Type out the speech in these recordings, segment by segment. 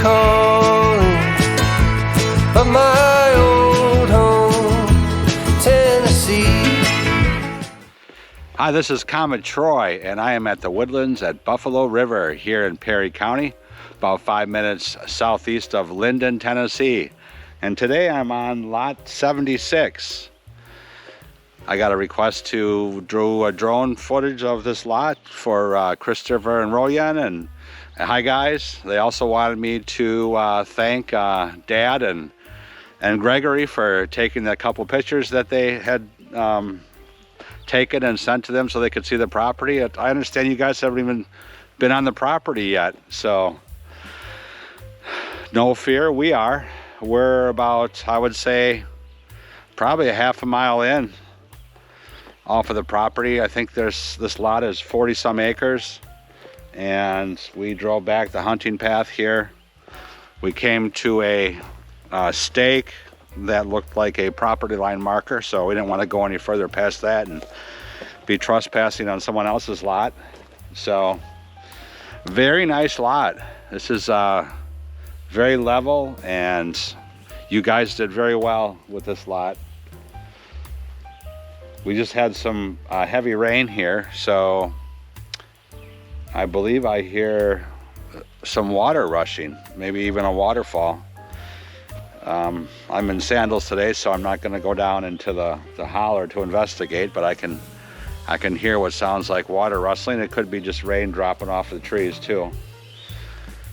calling of my old home, Tennessee. Hi, this is Comet Troy, and I am at the Woodlands at Buffalo River here in Perry County, about 5 minutes southeast of Linden, Tennessee. And today I'm on lot 76. I got a request to do a drone footage of this lot for Christopher and Royan. And hi guys, they also wanted me to thank Dad and Gregory for taking the couple pictures that they had taken and sent to them so they could see the property. I understand you guys haven't even been on the property yet, so no fear, we are. We're about, I would say, probably a half a mile in off of the property. I think this lot is 40 some acres, and we drove back the hunting path here. We came to a stake that looked like a property line marker, so we didn't want to go any further past that and be trespassing on someone else's lot. So very nice lot. This is very level, and you guys did very well with this lot. We just had some heavy rain here, so I believe I hear some water rushing, maybe even a waterfall. I'm in sandals today, so I'm not going to go down into the holler to investigate, but I can hear what sounds like water rustling. It could be just rain dropping off the trees too.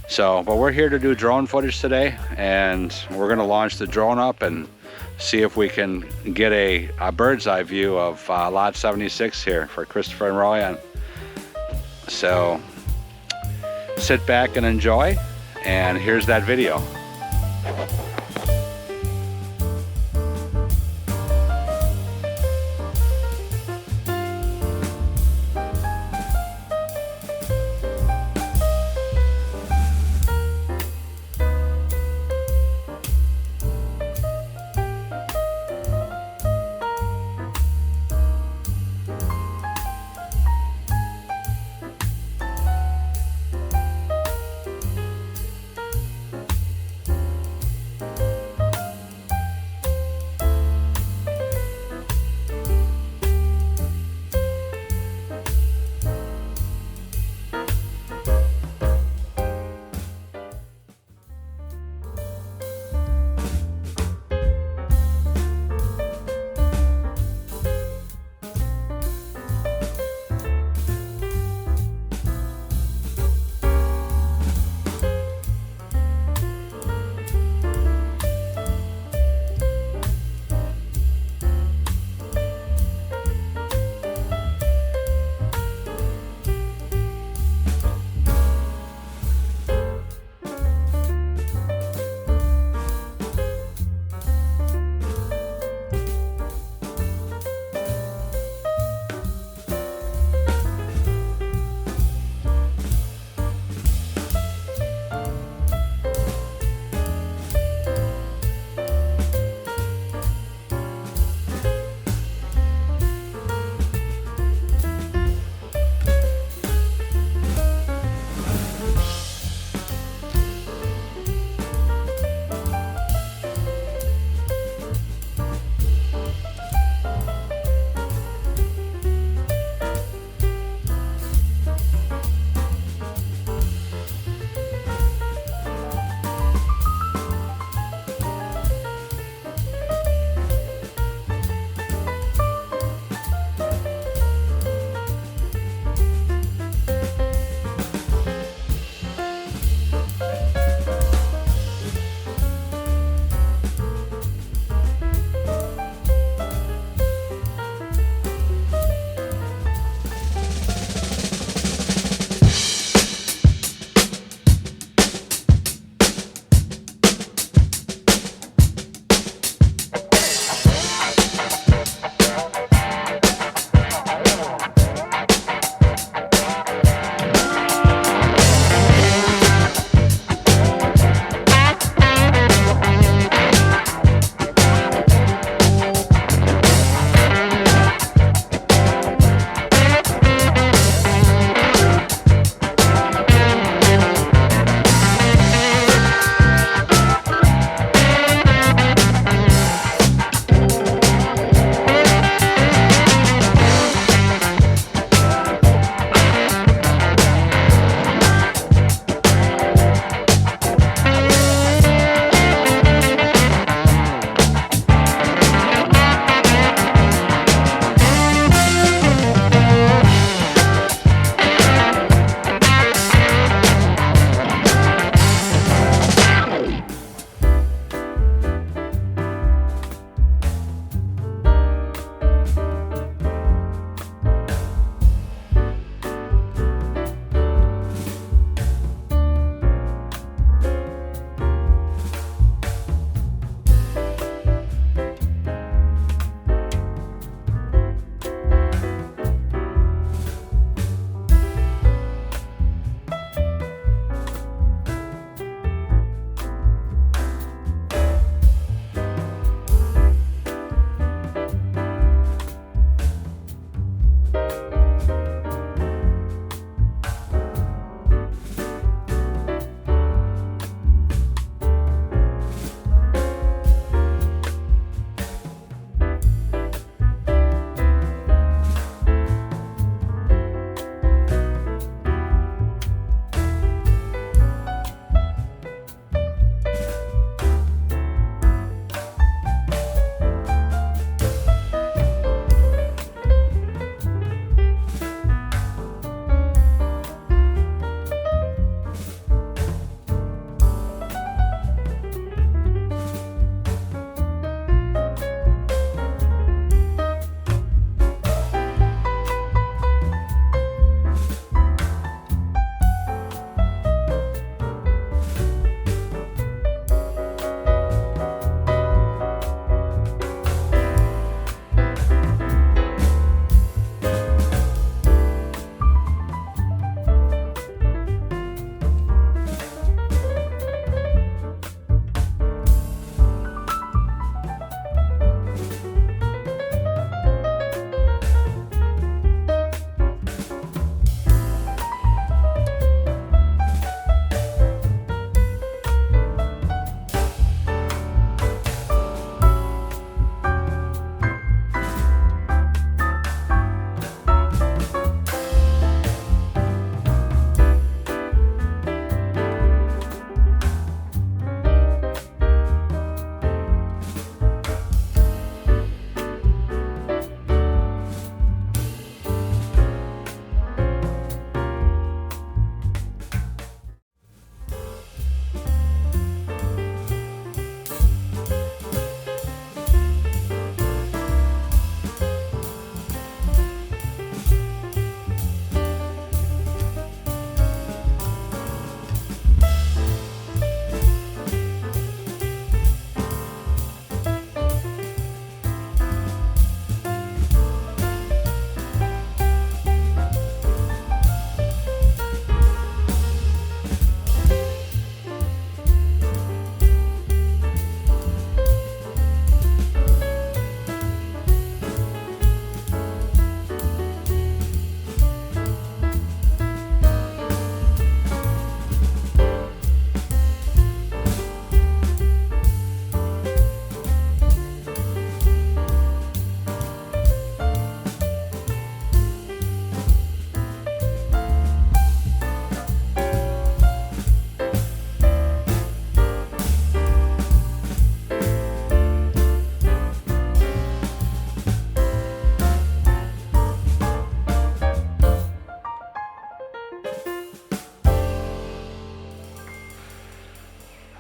So, but we're here to do drone footage today, and we're going to launch the drone up and see if we can get a bird's eye view of lot 76 here for Christopher and Royan. So sit back and enjoy, and here's that video.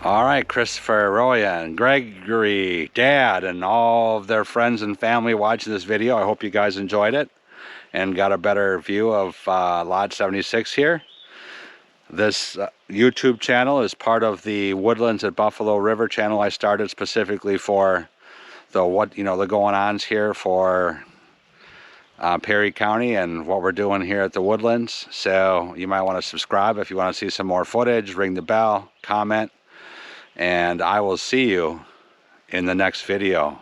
All right, Christopher, Roya, and Gregory, Dad, and all of their friends and family watching this video. I hope you guys enjoyed it and got a better view of Lot 76 here. This YouTube channel is part of the Woodlands at Buffalo River channel I started specifically for the going-ons here for Perry County and what we're doing here at the Woodlands. So you might want to subscribe if you want to see some more footage, ring the bell, comment, and I will see you in the next video.